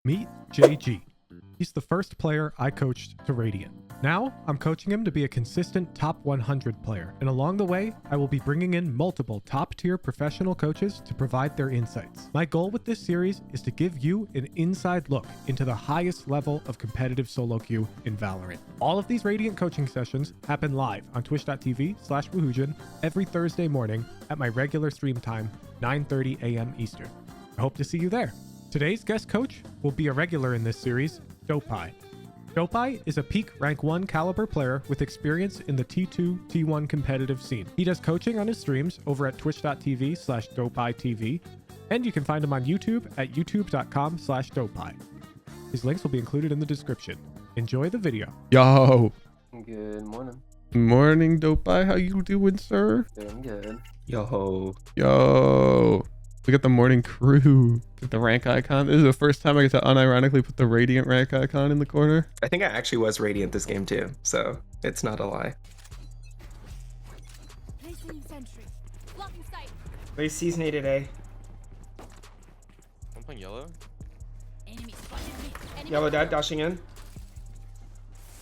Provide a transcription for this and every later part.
Meet JG. He's the first player I coached to Radiant. Now, I'm coaching him to be a consistent top 100 player, and along the way, I will be bringing in multiple top-tier professional coaches to provide their insights. My goal with this series is to give you an inside look into the highest level of competitive solo queue in Valorant. All of these Radiant coaching sessions happen live on twitch.tv/Woohoojin every Thursday morning at my regular stream time, 9:30 a.m. Eastern. I hope to see you there. Today's guest coach will be a regular in this series, Dopai. Dopai is a peak rank 1 caliber player with experience in the T2, T1 competitive scene. He does coaching on his streams over at twitch.tv/DopaiTV, and you can find him on YouTube at youtube.com/Dopai. His links will be included in the description. Enjoy the video. Yo. Good morning. Morning, Dopai. How you doing, sir? Doing good. Yo. Yo. Look at the morning crew. Get the rank icon. This is the first time I get to unironically put the Radiant rank icon in the corner. I think I actually was Radiant this game too, so it's not a lie. They seasonated A. I'm playing yellow. Yellow dead, dashing in.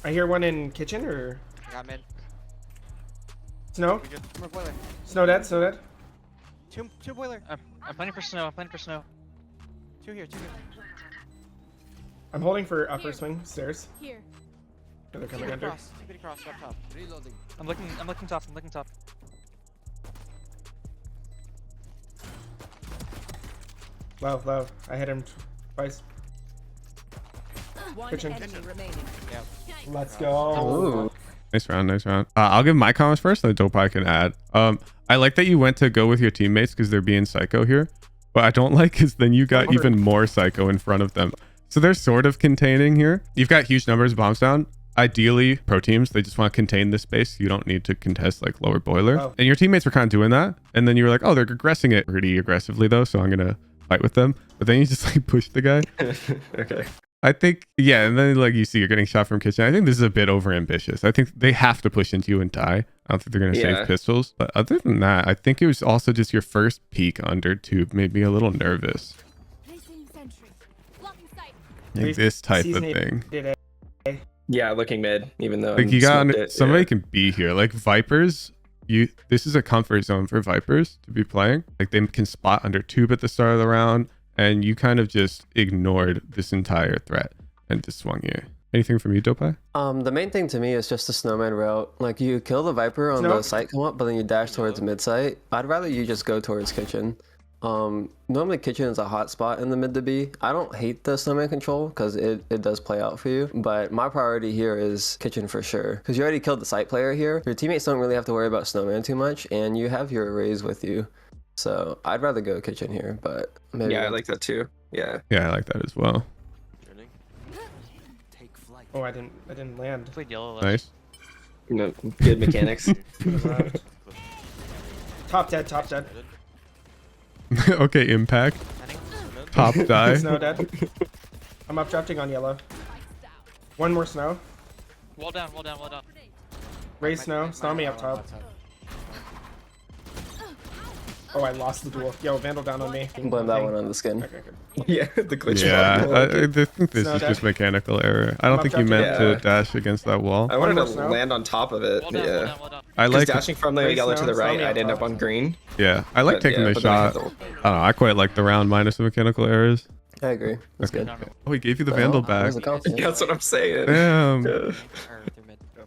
I hear one in kitchen or I got mid. snow. You're good. More boiler. Snow dead, snow dead. Two boiler. I'm planning for snow. I'm planning for snow. Two here. I'm holding for upper swing stairs. Here. They're coming under. Cross. Two cross. Up top. Reloading. I'm looking top. I'm looking top. Low, low. I hit him twice. One Kitchen. enemy remaining. Yeah. Let's go. Ooh. Nice round, nice round. I'll give my comments first, then Dopai can add. I like that you went to go with your teammates because they're being psycho here. What I don't like is then you got even more psycho in front of them. So they're sort of containing here. You've got huge numbers of bombs down. Ideally, pro teams, they just want to contain the space. You don't need to contest like lower boiler. Oh. And your teammates were kind of doing that. And then you were like, oh, they're aggressing it pretty aggressively though. So I'm going to fight with them. But then you just like push the guy. Okay. I think, yeah, and then like you see you're getting shot from kitchen. I think this is a bit over ambitious. I think they have to push into you and die. I don't think they're going to Yeah. save pistols. But other than that, I think it was also just your first peek under tube made me a little nervous. Like this type of thing. Seasonated A. Yeah, looking mid, even though Like I'm you got smoked it, somebody yeah. can be here. Like Vipers, this is a comfort zone for Vipers to be playing. Like they can spot under tube at the start of the round, and you kind of just ignored this entire threat and just swung here. Anything from you, Dopai? The main thing to me is just the snowman route. Like you kill the Viper on Snow? the site come up, but then you dash towards mid site. I'd rather you just go towards kitchen. Normally kitchen is a hot spot in the mid to B. I don't hate the snowman control because it does play out for you, but my priority here is kitchen for sure. Because you already killed the site player here. Your teammates don't really have to worry about snowman too much, and you have your arrays with you. So I'd rather go kitchen here, but maybe. Yeah, I like that too. Yeah. Yeah, I like that as well. Oh, I didn't land. Played yellow left. Nice. No, good mechanics. Top dead, top dead. Okay, impact. Top die. Snow dead. I'm up drafting on yellow. One more snow. Wall down. Raise snow. Snow me up top. Oh, I lost the duel. Yo, Vandal down on me. You can blame that one on the skin. Okay, good. Yeah, the glitch. Yeah, button. I think this Snow is dead. just mechanical error. I don't I'm think you up meant drafting. to dash against that wall. I wanted One to more snow. land on top of it. Wall Yeah. down. I Because like dashing from the Raise yellow to snow, the snow right, me I'd up end up top. on green. Yeah, I like But taking yeah, the but then I shot. had I to- don't know. I quite like the round minus the mechanical errors. I agree. That's Okay. good. Oh, he gave you the Well, Vandal that back. was a compliment. That's what I'm saying. Damn. Yeah.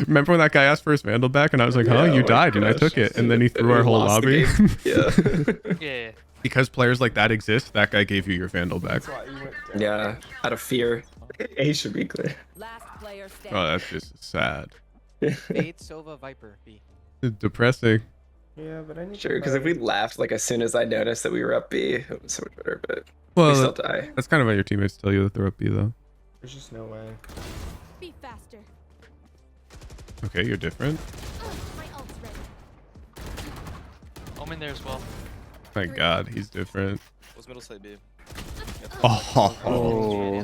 Remember when that guy asked for his Vandal back and I was like, huh, Yeah, you oh my died and I gosh. took it. And then he threw our whole Lost lobby. the game. Yeah. Yeah. Because players like that exist, that guy gave you your Vandal back. That's why you went down. Yeah. Out of fear. A should be clear. Last player standing. Oh, that's just sad. Fade Sova Viper B. Depressing. Yeah, but I need Sure, to because if we play. laughed like as soon as I noticed that we were up B, it was so much better, but Well, we still die. that's kind of what your teammates tell you that they're up B though. There's just no way. Be faster. Okay, you're different. My ult's ready. Omen there as well. My God, he's different. Was middle side B. Oh,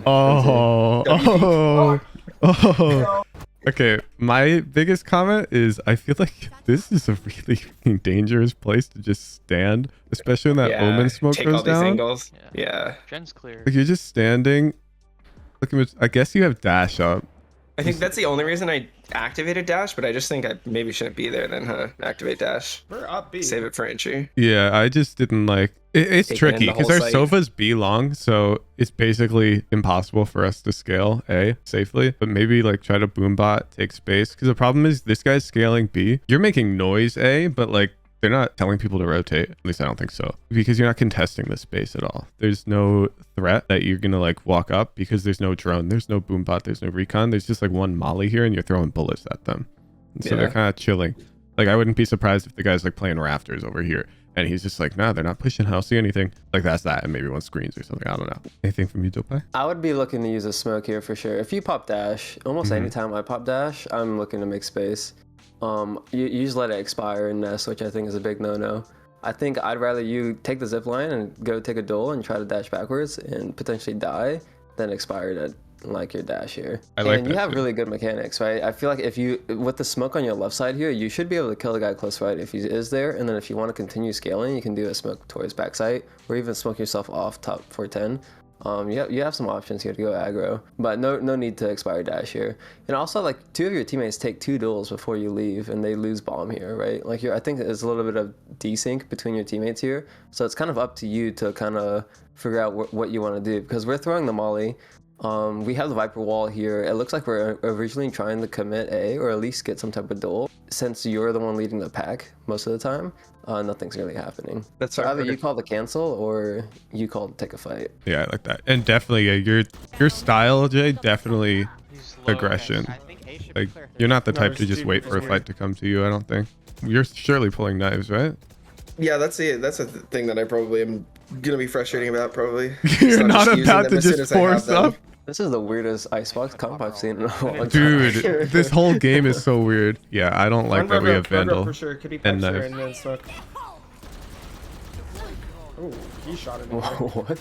Oh. oh, oh. Okay, my biggest comment is I feel like this is a really fucking dangerous place to just stand, especially when that Yeah, omen smoke take all goes these down. angles. Yeah. Yeah. Gen's clear. Like you're just standing I guess you have dash up. I think that's the only reason I activated dash, but I just think I maybe shouldn't be there then, huh? Activate dash. We're up B. Save it for entry. Yeah, I just didn't like it's Taking in tricky the because whole our site. sofas B long, so it's basically impossible for us to scale A safely. But maybe like try to boombot, take space. Because the problem is this guy's scaling B. You're making noise A, but like they're not telling people to rotate. At least I don't think so. Because you're not contesting the space at all. There's no threat that you're gonna like walk up because there's no drone, there's no boombot, there's no recon. There's just like one molly here and you're throwing bullets at them. And so they're kind of chilling. Like I wouldn't be surprised if the guy's like playing rafters over here and he's just like, nah, they're not pushing. I don't see anything. Like that's that, and maybe one screens or something. I don't know. Anything from you, Dopai? I would be looking to use a smoke here for sure. If you pop dash, almost anytime I pop dash, I'm looking to make space. You just let it expire and nest, which I think is a big no-no. I think I'd rather you take the zip line and go take a duel and try to dash backwards and potentially die than expire to like your dash here. And you have really good mechanics, right? I feel like if you, with the smoke on your left side here, you should be able to kill the guy close right if he is there. And then if you want to continue scaling, you can do a smoke towards backside or even smoke yourself off top 410. You have some options here to go aggro, but no need to expire dash here. And also, like, 2 of your teammates take 2 duels before you leave, and they lose bomb here, right? Like, I think there's a little bit of desync between your teammates here, so it's kind of up to you to kind of figure out what you want to do, because we're throwing the molly. We have the Viper wall here. It looks like we're originally trying to commit A, or at least get some type of duel. Since you're the one leading the pack most of the time, nothing's really happening. That's so either fair. you call the cancel or you call to take a fight. Yeah, I like that. And definitely, yeah, your style, Jay, definitely He's low, aggression. guys. I think A should be Like clear. you're not the No, type to there's just two wait for a people fight to come to you. I don't think. You're surely pulling knives, right? Yeah, that's a thing that I probably am gonna be frustrating about. Probably. You're So not just using about them to as soon just as I have force them. up. This is the weirdest icebox comp I've seen in a long time. Dude, this whole game is so weird. Yeah, I don't like that we have Vandal. For sure. Could be and pipes here knife. and then smoke. Oh, he shot it. in there. What?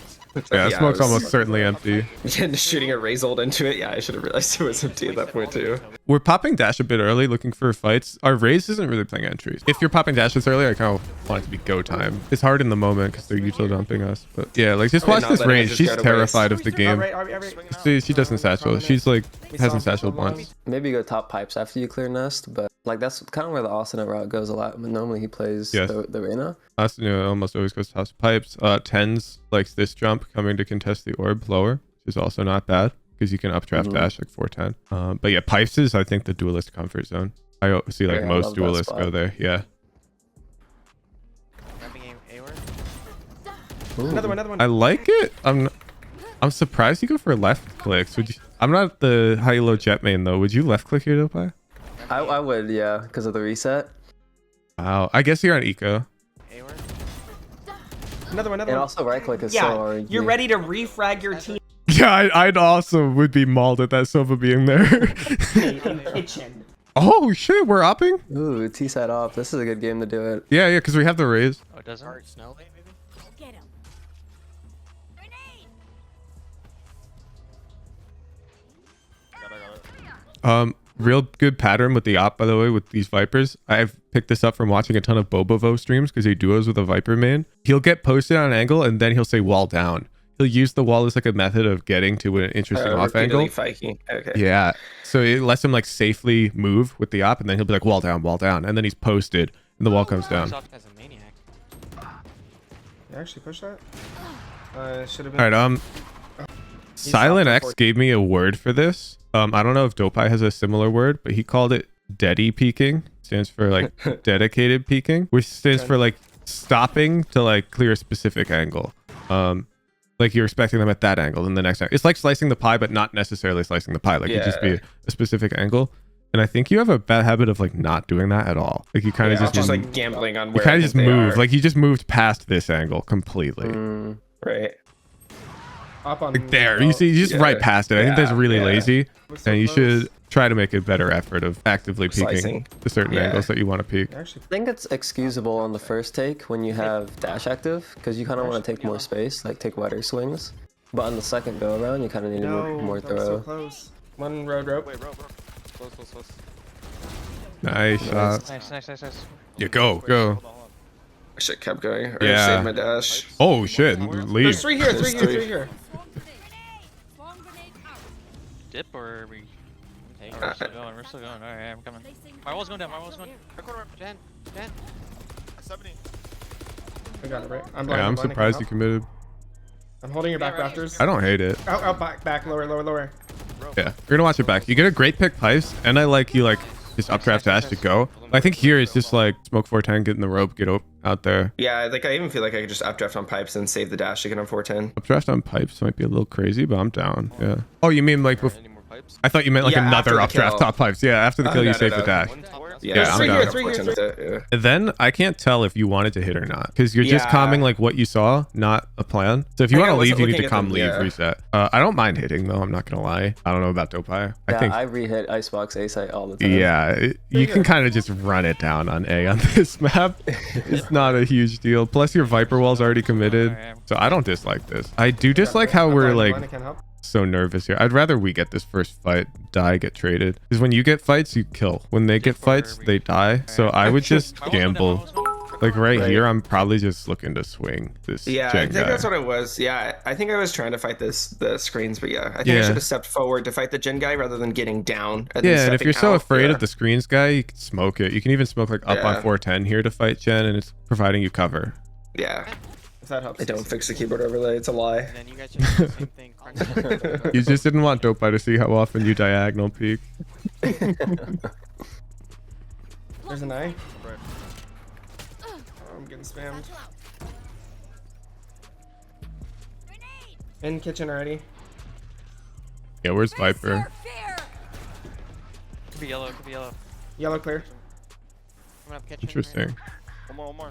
Yeah, Yeah, smoke's I was- almost certainly empty. Shooting a Razold into it. Yeah, I should have realized it was empty at that point too. We're popping dash a bit early, looking for fights. Our Raze isn't really playing entries. If you're popping dashes early, I kind of want it to be go time. It's hard in the moment because they're usually dumping us. But yeah, like just I mean, watch not this letting it Raze. just She's go to terrified waste. of the game. She doesn't satchel. She's like hasn't satcheled once. Maybe go top pipes after you clear nest, but like that's kind of where the Austin route goes a lot. But normally he plays Yes. the Reyna. Austin, you know, almost always goes tops pipes. Tens likes this jump coming to contest the orb lower, which is also not bad because you can updraft dash like 410. But yeah, pipes is I think the duelist comfort zone. I see like Yeah, I most love that duelists spot. go there. Yeah. Grabbing A word. Another one. I like it. I'm surprised you go for left clicks. Would you? I'm not the high low jet main though. Would you left click here, Dopai? I would, yeah, because of the reset. Wow. I guess you're on eco. A word. Another one. And also right click is so Yeah, RNG. you're ready to refrag your team Yeah, I'd also would be mauled at that sofa being there. in kitchen. Oh shit, we're upping. Ooh, T side off. This is a good game to do it. Yeah, because we have the raise. Oh, it doesn't. Snow, maybe. Get him. Grenade. Real good pattern with the op, by the way, with these Vipers. I've picked this up from watching a ton of Bobovo streams because he duos with a Viper main. He'll get posted on an angle and then he'll say wall down. He'll use the wall as like a method of getting to an interesting off angle. Fiking. Okay. Yeah. So it lets him like safely move with the op and then he'll be like wall down. And then he's posted and the wall comes down. Soft as a maniac. You actually push that? Should have All been. right, Silent X gave me a word for this. I don't know if Dopai has a similar word, but he called it dedi peeking. Stands for like dedicated peeking, which stands for like stopping to like clear a specific angle. Like you're expecting them at that angle and the next angle. It's like slicing the pie, but not necessarily slicing the pie. Like it just be a specific angle. And I think you have a bad habit of like not doing that at all. Like you kind of just like gambling on you where kind I of just think they move. are. Like you just moved past this angle completely. Right. Up on Like there, you see, you just right past it. I think that's really lazy, and you should try to make a better effort of actively peeking Slicing. to certain angles that you want to peek. Actually, I think it's excusable on the first take when you have dash active because you kind of want to take more space, like take wider swings. But on the second go around, you kind of need to no, more that was so throw. close. One road rope. Wait, rope. Close. Nice shot. Nice. Yeah, go. I should have kept going. Or Yeah. saved my dash. Oh shit, leave. There's three here. Swarm grenade. Dip or are we? Oh, we're still going. We're still going. All right, I'm coming. My wall's going down. My wall's going. Jen. 70. I got it right. I'm blind. Yeah, I'm blind, I surprised you can't committed. help. I'm holding your back rafters. I don't hate it. Out, back, lower. Yeah, we're gonna watch it back. You get a great pick pipes, and I like you like just updraft dash to go. I think here it's just like smoke 410, get in the rope, get out there. Yeah, like I even feel like I could just updraft on pipes and save the dash to get on 410. Updraft on pipes might be a little crazy, but I'm down. Yeah. Oh, you mean like Any more pipes? I thought you meant like Yeah, another after the updraft kill. top pipes. Yeah, after the kill you No, save no, the no. dash. Yeah, I'm down. 410 with it, yeah. And then I can't tell if you wanted to hit or not because you're just Yeah. calming like what you saw, not a plan. So if you I want to wasn't leave, you need looking to at come, them, leave, yeah. reset. I don't mind hitting though. I'm not gonna lie. I don't know about Dopai. I Yeah, think I re-hit Icebox A site all the time. yeah, you can kind of just run it down on A on this map. It's not a huge deal. Plus your Viper wall's already committed. So I don't dislike this. I do dislike how I'm we're blind, like I can't help. so nervous here. I'd rather we get this first fight, die, get traded. Because when you get fights, you kill. When they get fights, they die. So I would just My wall's going down, my gamble. wall's going down. Like right Right. here, I'm probably just looking to swing this Yeah, I gen think guy. that's what it was. Yeah, I think I was trying to fight the screens, but yeah, I think Yeah. I should have stepped forward to fight the gen guy rather than getting down. And then Yeah, and if stepping you're so out. afraid Yeah. of the screens guy, you can smoke it. You can even smoke like up on Yeah. 410 here to fight Jen, and it's providing you cover. Yeah, If that helps. I don't fix the keyboard overlay. It's a lie. And then you guys should do the same thing. You just didn't want Dopai to see how often you diagonal peek. There's an eye. Oh, I'm getting spammed. In kitchen already. Yeah, where's Viper? Could be yellow. Could be yellow. Yellow clear. Coming up kitchen. Interesting. One more.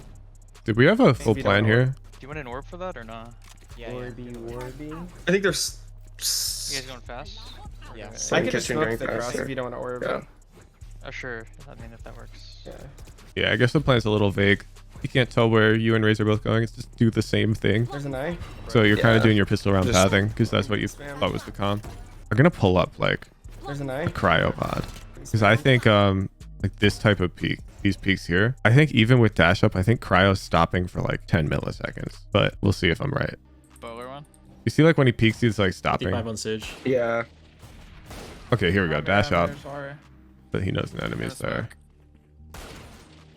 Did we have a full we plan don't know. here? Do you want an orb for that or not? Yeah. Warby. I think there's. You guys going fast? Yeah. I Some could just kitchen smoke going the cross faster. if you don't want to orb. Yeah. Oh sure. I mean if that works. Yeah. Yeah, I guess the plan's a little vague. You can't tell where you and Razor are both going. It's just do the same thing. There's an eye. So you're kind Yeah. of doing your pistol round Just- pathing because that's what you Spam. thought was the con. I'm gonna pull up like There's an eye. a cryopod because I think like this type of peak, these peaks here, I think even with dash up, I think cryo's stopping for like 10 milliseconds. But we'll see if I'm right. Bowler one. You see like when he peaks, he's like stopping. 55 on Sage. Yeah. Okay, here we go. Dash up, Sorry. but he knows an enemy's there.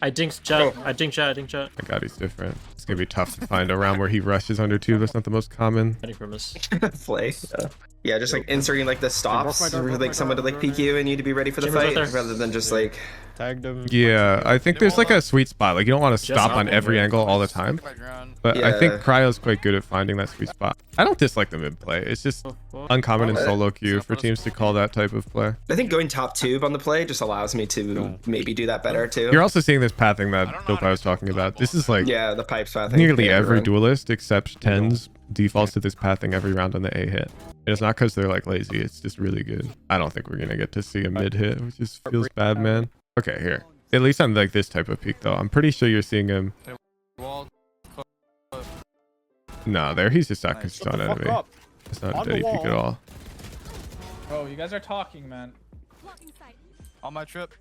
I dinked chat. I dinked chat. My God, he's different. It's gonna be tough to find a round where he rushes under two. That's not the most common. Hiding from us. Flay. Yeah, just like inserting like the stops my door, for broke like my someone to door, like peek you and you to be ready for the Chamber's fight right there. rather than just like. Tagged him. Yeah, I think there's like a sweet spot. Like you don't want to stop on every angle all the time. But I think Yeah. Cryo's quite good at finding that sweet spot. I don't dislike the mid play. It's just uncommon in solo queue for teams to call that type of play. I think going top tube on the play just allows me to maybe do that better too. You're also seeing this pathing that Dopai was talking about. This is like Yeah, the pipes path. nearly every duelist except tens defaults to this pathing every round on the A hit. And it's not because they're like lazy. It's just really good. I don't think we're gonna get to see a mid hit, which just feels bad, man. Okay, here. At least on like this type of peak though. I'm pretty sure you're seeing him. No, there he's just not Shut on the fuck enemy. up. It's not On a the steady peak at wall. all. Bro, you guys are talking, man. On my trip.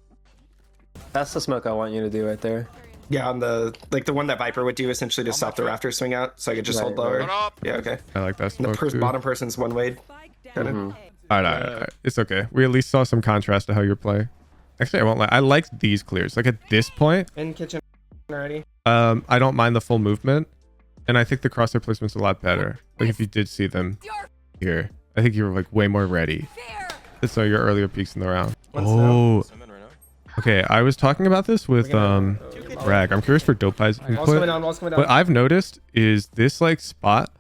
That's the smoke I want you to do right there. Yeah, on the like the one that Viper would do essentially to stop the rafter swing out, so I could just hold lower. Right. up? Yeah, okay. I like that And the smoke too. bottom person's one way. Kinda. Mhm. All right. It's okay. We at least saw some contrast to how you're playing. Actually, I won't lie. I liked these clears. Like at this point, In kitchen already. I don't mind the full movement, and I think the crosshair placement's a lot better. Like if you did see them here, I think you were like way more ready. So your earlier peaks in the round. Oh, I'm in right now. okay. I was talking about this with We're Rag. I'm curious for Dopai's Walls coming input. down. Walls coming down. What I've noticed is this like spot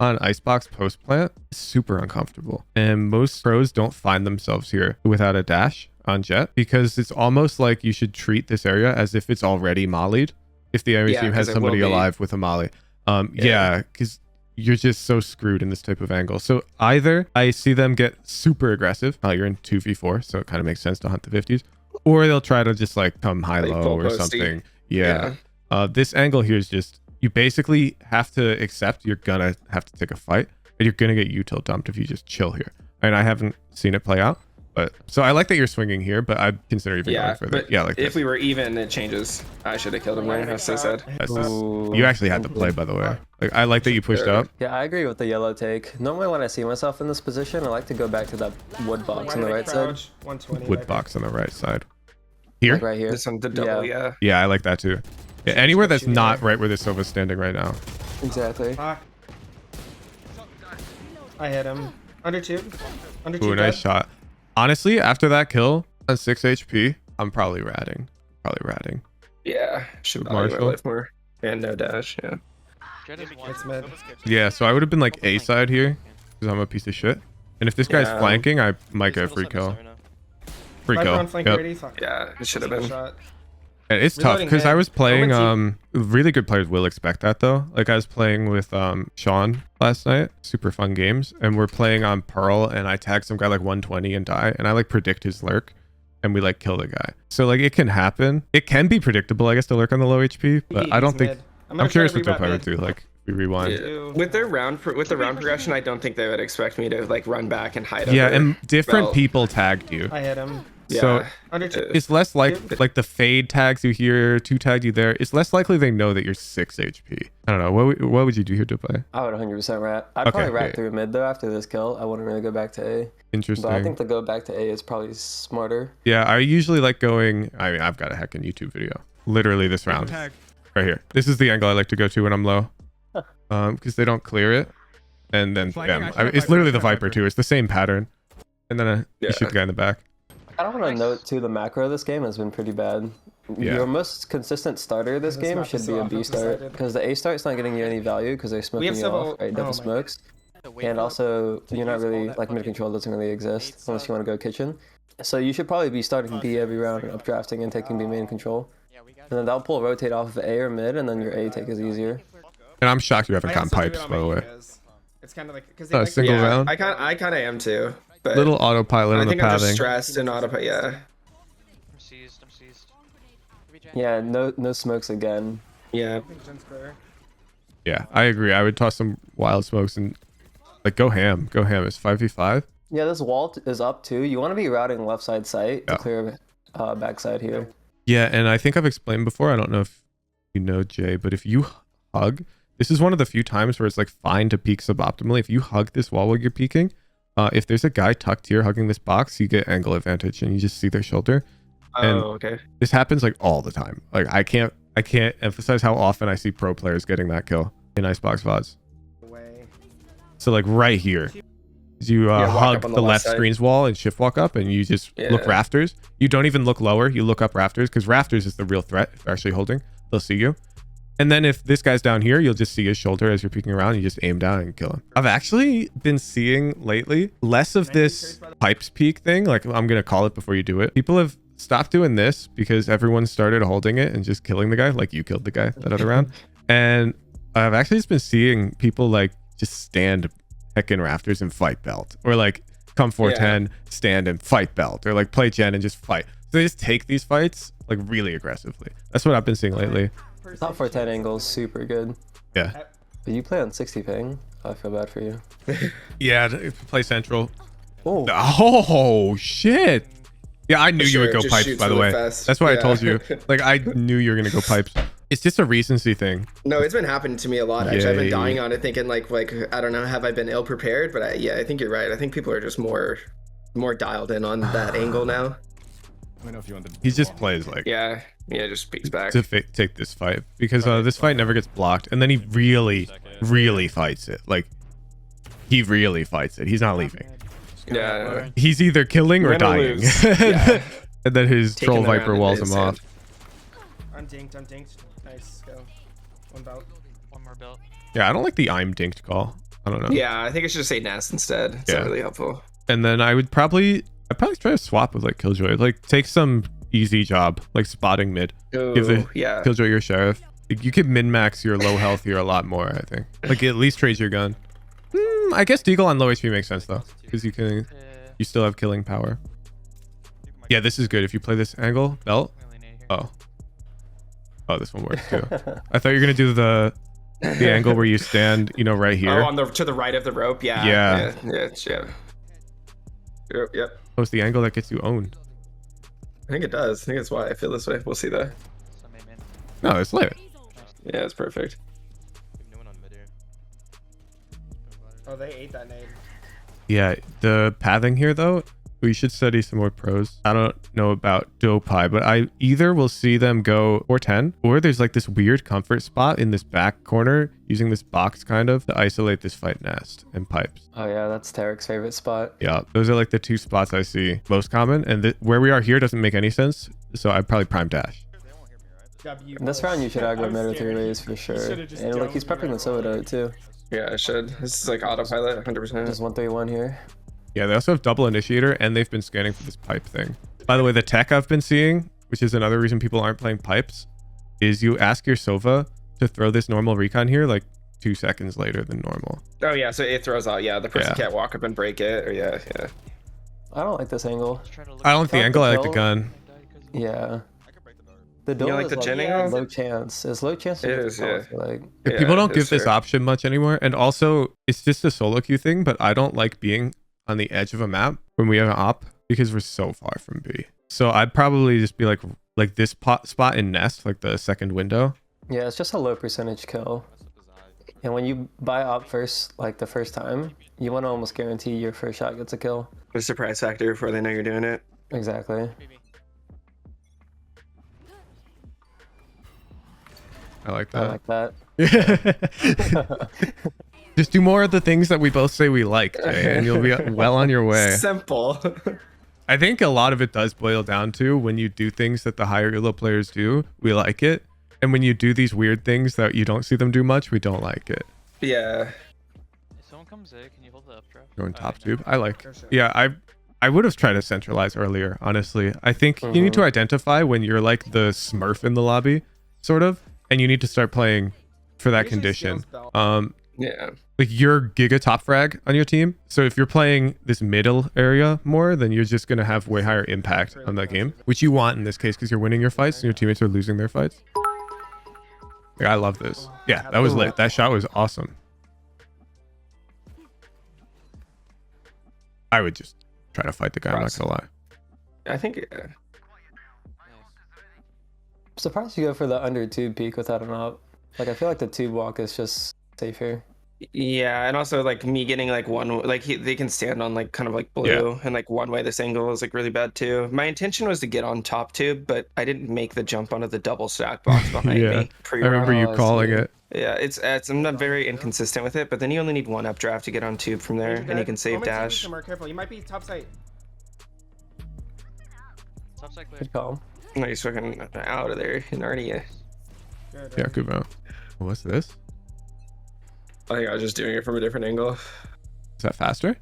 on Icebox post plant is super uncomfortable, and most pros don't find themselves here without a dash on Jet because it's almost like you should treat this area as if it's already mollied. If the enemy Yeah, team has 'cause it will somebody be. alive with a molly, Yeah. yeah, because you're just so screwed in this type of angle. So either I see them get super aggressive. You're in 2v4, so it kind of makes sense to hunt the 50s, or they'll try to just like come high Like low full or posty. something. Yeah. This angle here is just, you basically have to accept you're gonna have to take a fight and you're gonna get util dumped if you just chill here. And I haven't seen it play out, But so I like that you're swinging here, but I'd consider even going Yeah, further. but Yeah, like if this. we were even, it changes. I should have killed him there. That's so sad. You actually had to play, by the way. Like I like that you pushed up. Yeah, I agree with the yellow take. Normally when I see myself in this position, I like to go back to that wood box on the right side. 120. Wood box on the right side. Here? Like right here. This one, the double, yeah. Yeah, I like that too. Yeah, anywhere that's not right where the Silva's standing right now. Exactly. Fuck. I hit him. Under 2. Under 2. Ooh, nice shot. Honestly, after that kill on 6 HP, I'm probably ratting. Yeah, should With value my Marshall? life more. And no dash, yeah. Jett is one. It's mid. Yeah, so I would have been like A side here because I'm a piece of shit. And if this guy's Yeah. flanking, I might get a free kill. Free Viper kill. on flank Yep. ready. Fuck. Yeah, it should have That's a been. good shot. And it's tough Reloading because I mid. was playing Omen really good players will expect that though. Like I was playing with Sean last night, super fun games, and we're playing on Pearl and I tag some guy like 120 and die and I like predict his lurk and we like kill the guy. So like it can happen. It can be predictable, I guess, to lurk on the low HP, but I don't think I'm curious what Dopai would do. Like if we rewind. Yeah. With their round progression, I don't think they would expect me to like run back and hide. Yeah, under and different belt. people tagged you. I hit him. So Yeah. Under 2. it's less like the fade tags you here, 2 tagged you there. It's less likely they know that you're 6 HP. I don't know. What would you do here, Dopai? I would 100% rat. I'd Okay, probably rat yeah. through mid though after this kill. I wouldn't really go back to A. Interesting. But I think the go back to A is probably smarter. Yeah, I usually like going. I mean, I've got a heckin' YouTube video. Literally this round, right here. This is the angle I like to go to when I'm low, because they don't clear it, and then Flagging, bam. I should have It's Viper, literally I the should have Viper Viper. too. It's the same pattern, and then you Yeah. shoot the guy in the back. I don't want to note too, the macro this game has been pretty bad. Yeah. Your most consistent starter this This game map should is be so a B offensive start sided. because the A start's not getting you any value because they're smoking you several- off, right? Double oh my smokes. And also, you're not really, like, mid control doesn't really exist unless you want to go kitchen. So you should probably be starting B every round and updrafting and taking B main control. And then that'll pull rotate off of A or mid, and then your A take is easier. And I'm shocked you haven't I gotten also do it pipes, on by my the way. Egas. It's kind of like because A single Yeah, round. I kind of am too. But Little autopilot I on the think I'm just pathing. stressed and autopilot. Yeah. I'm seized. Yeah, no smokes again. Yeah. Yeah, I agree. I would toss some wild smokes and like go ham. Go ham. It's 5v5. Yeah, this wall is up too. You want to be routing left side sight Yeah. to clear backside here. Yeah, and I think I've explained before. I don't know if you know, Jay, but if you hug, this is one of the few times where it's like fine to peek suboptimally. If you hug this wall while you're peeking, if there's a guy tucked here hugging this box, you get angle advantage and you just see their shoulder. And Oh, okay. this happens like all the time. Like I can't emphasize how often I see pro players getting that kill in Icebox VODs. So like right here, you walk hug up on the the left left side. screen's wall and shift walk up and you just look Yeah. rafters. You don't even look lower. You look up rafters because rafters is the real threat. If they're actually holding, they'll see you. And then if this guy's down here, you'll just see his shoulder as you're peeking around. You just aim down and kill him. I've actually been seeing lately less of this pipes peek thing. Like I'm going to call it before you do it. People have stopped doing this because everyone started holding it and just killing the guy. Like you killed the guy that other round. And I've actually just been seeing people like just stand heckin' rafters and fight belt. Or like come 410, stand and fight belt. Or like play gen and just fight. So they just take these fights like really aggressively. That's what I've been seeing lately. Top 410 angle is super good. Yeah. But you play on 60 ping. I feel bad for you. Yeah, play central. Oh, Oh shit! Yeah, I knew you would Sure, go just pipes. shoots By the really way, fast. that's why I Yeah. told you. Like I knew you were gonna go pipes. It's just a recency thing. No, it's been happening to me a lot. Actually, I've Yay. been dying on it, thinking like I don't know, have I been ill prepared? But I think you're right. I think people are just more dialed in on that angle now. He just plays like Yeah, just peeks back. to take this fight because this fight never gets blocked, and then he really fights it. Like he really fights it. He's not leaving. Yeah, He's either killing or Win or dying. lose. Yeah. And then his Taking troll the viper round walls in him sand. off. I'm dinked. Nice, go. One belt. One more belt. Yeah, I don't like the I'm dinked call. I don't know. Yeah, I think I should just say Nast instead. It's Yeah. not really helpful. And then I'd probably try to swap with like Killjoy. Like take some easy job, like spotting mid. Give the Ooh, yeah. Killjoy your sheriff. Like, you could min max your low health here a lot more, I think. Like at least trade your gun. I guess Deagle on low HP makes sense though, because you still have killing power. Yeah, this is good. If you play this angle, belt. Oh, this one works too. I thought you were gonna do the angle where you stand, right here. Oh, to the right of the rope. Yeah. Yeah. Yeah. Yep. Oh, it's the angle that gets you owned. I think it does. I think that's why I feel this way. We'll see though. So main man. No, it's lit. Yeah, it's perfect. Oh, they ate that nade. Yeah, the pathing here though, we should study some more pros. I don't know about Dopai, but I either will see them go 410, or there's like this weird comfort spot in this back corner using this box kind of to isolate this fight nest and pipes. Oh yeah, that's Tarek's favorite spot. Yeah, those are like the two spots I see most common, and where we are here doesn't make any sense, so I'd probably prime dash. W. This round you should I aggro was mid or scared. 3 ways for sure. should've just And like he's domed me prepping the right Sova away. too. Yeah, I should. This is like autopilot, 100%. Just 1-3-1 here. Yeah, they also have double initiator, and they've been scanning for this pipe thing. By the way, the tech I've been seeing, which is another reason people aren't playing pipes, is you ask your Sova to throw this normal recon here like 2 seconds later than normal. Oh yeah, so it throws out. Yeah, the person Yeah. can't walk up and break it. Or yeah. I don't like this angle. Just trying to look I don't like the Not angle, I like the kill. gun. Yeah. The duel like is the like chin angle? low chance. It's low chance. to It get the is, call, yeah. I feel like. If people don't it's give this fair. option much anymore, and also it's just a solo queue thing, but I don't like being on the edge of a map when we have an op because we're so far from B. So I'd probably just be like this spot in nest, like the second window. Yeah, it's just a low percentage kill. And when you buy op first, like the first time, you want to almost guarantee your first shot gets a kill. The surprise factor before they know you're doing it. Exactly. I like I that. like that. Just do more of the things that we both say we like, Jay, and you'll be well on your way. Simple. I think a lot of it does boil down to when you do things that the higher elo players do, we like it. And when you do these weird things that you don't see them do much, we don't like it. Yeah. If someone comes in, can you hold the updraft? Going Oh, top no. tube. I like. For sure. Yeah, I would have tried to centralize earlier, honestly. I think you need to identify when you're like the smurf in the lobby, sort of, and you need to start playing for that Usually condition. skills belt. Yeah. Like you're giga top frag on your team. So if you're playing this middle area more, then you're just going to have way higher impact on that game, which you want in this case because you're winning your fights and your teammates are losing their fights. Like, I love this. Yeah, that was lit. That shot was awesome. I would just try to fight the guy, I'm not gonna lie. I think. I'm surprised you go for the under tube peak without an op. Like I feel like the tube walk is just safer. Yeah, and also like me getting like one, like they can stand on like kind of like blue, and like one way this angle is like really bad too. My intention was to get on top tube, but I didn't make the jump onto the double stack box behind Yeah, me. I remember you Oh, I calling see. it. Yeah, it's I'm not very inconsistent with it, but then you only need one updraft to get on tube from there, and you can save dash. Somewhere, careful. You might be top side. Top side clear. Good call. No, he's fucking out of there, and already. Good, Yeah, right? good move. What's this? I think I was just doing it from a different angle. Is that faster?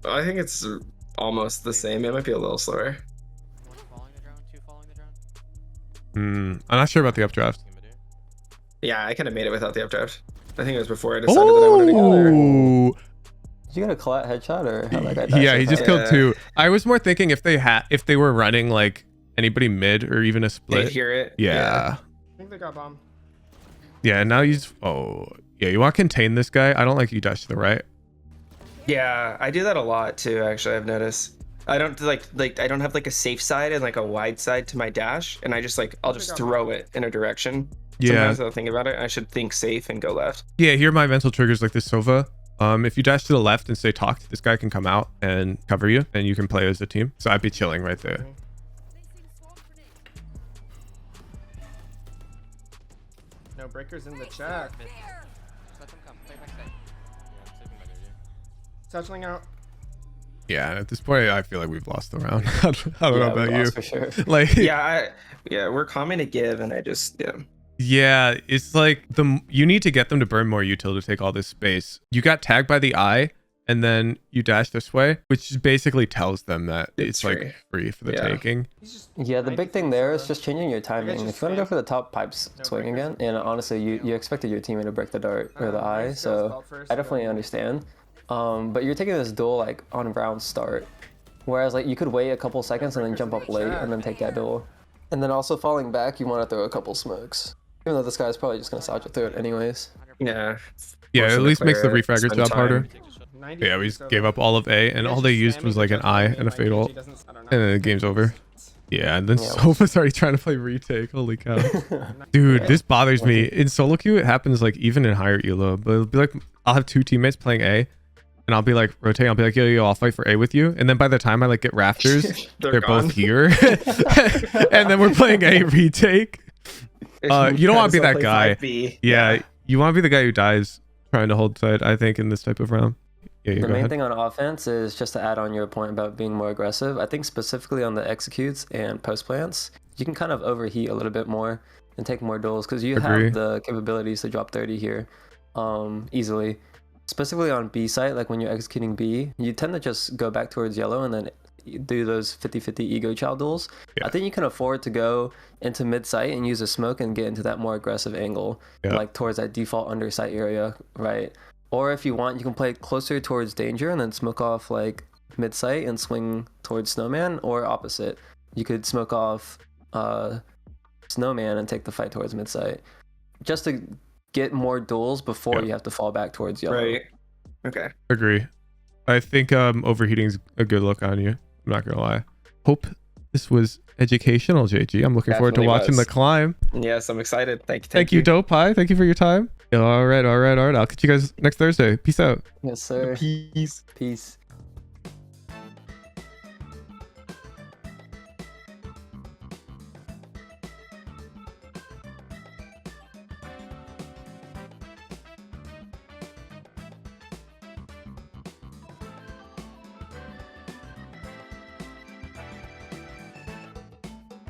I think it's almost the same. It might be a little slower. One following the drone, two following the drone. I'm not sure about the updraft. Yeah, I kind of made it without the updraft. I think it was before I decided that I wanted to go there. Oh, Did you get a collat headshot or how that guy died yeah, so he just fast? killed Yeah. two. I was more thinking if they were running like anybody mid or even a They split. hear it. Yeah. I think they got bomb. Yeah, now he's yeah, you want to contain this guy. I don't like you dash to the right. Yeah, I do that a lot too. Actually, I've noticed. I don't like I don't have like a safe side and like a wide side to my dash, and I just like I'll just throw it in a direction. Yeah. Sometimes I'll think about it. I should think safe and go left. Yeah, here are my mental triggers like this Sova. If you dash to the left and say talk, this guy can come out and cover you and you can play as a team. So I'd be chilling right there. No breakers in the chat. Let them come. Play backside. Touchling out. Yeah, at this point I feel like we've lost the round. I don't know Yeah, we about you. lost for sure. Like Yeah, we're common to give, and I just yeah, it's like you need to get them to burn more util to take all this space. You got tagged by the eye and then you dash this way, which basically tells them that it's free. like free for the Yeah. taking. He's just Yeah, the big thing there is just changing your timing. just If you want to go spam. for the top pipes No swing breakers. again, and honestly, you expected your teammate to break the dart or the eye, nice skills so belt first, I yeah. definitely understand. But you're taking this duel like on round start, whereas like you could wait a couple seconds and then breakers jump in up the late chat. and then take that duel. And then also falling back, you want to throw a couple smokes, even though this guy's probably just gonna soldier through it anyways. yeah. Yeah, Force at them to least makes the clear it, refragger spend job time. harder. 90 Yeah, we so just gave up all of A, and you guys all they just used spamming was the like an jump I on me, and a my fatal, Genji doesn't- I don't know. and then the game's over. Yeah, and then Yeah. Sofa's already trying to play retake. Holy cow. Dude, this bothers me. In solo queue, it happens like even in higher elo, but it'll be like I'll have two teammates playing A, and I'll be like rotating. I'll be like, yo, I'll fight for A with you. And then by the time I like get rafters, they're gone. both here, and then we're playing A retake. You don't want to be that guy. 5B. Yeah, you want to be the guy who dies trying to hold side. I think in this type of round. Yeah, The go main ahead. thing on offense is just to add on your point about being more aggressive. I think specifically on the executes and post plants, you can kind of overheat a little bit more and take more duels because you Agree. have the capabilities to drop 30 here easily. Specifically on B site, like when you're executing B, you tend to just go back towards yellow and then do those 50-50 ego chow duels. Yeah. I think you can afford to go into mid site and use a smoke and get into that more aggressive angle, Yeah. like towards that default under site area, right? Or if you want, you can play closer towards danger and then smoke off like mid site and swing towards snowman, or opposite. You could smoke off snowman and take the fight towards mid site, just to get more duels before Yeah. you have to fall back towards yellow. Right. Okay. Agree. I think overheating's a good look on you. I'm not gonna lie. Hope this was educational, JG. I'm looking forward to Definitely watching was. the climb. Yes, I'm excited. Thank you. Thank you, Dopai. Thank you for your time. All right. I'll catch you guys next Thursday. Peace out. Yes, sir. Peace. Peace.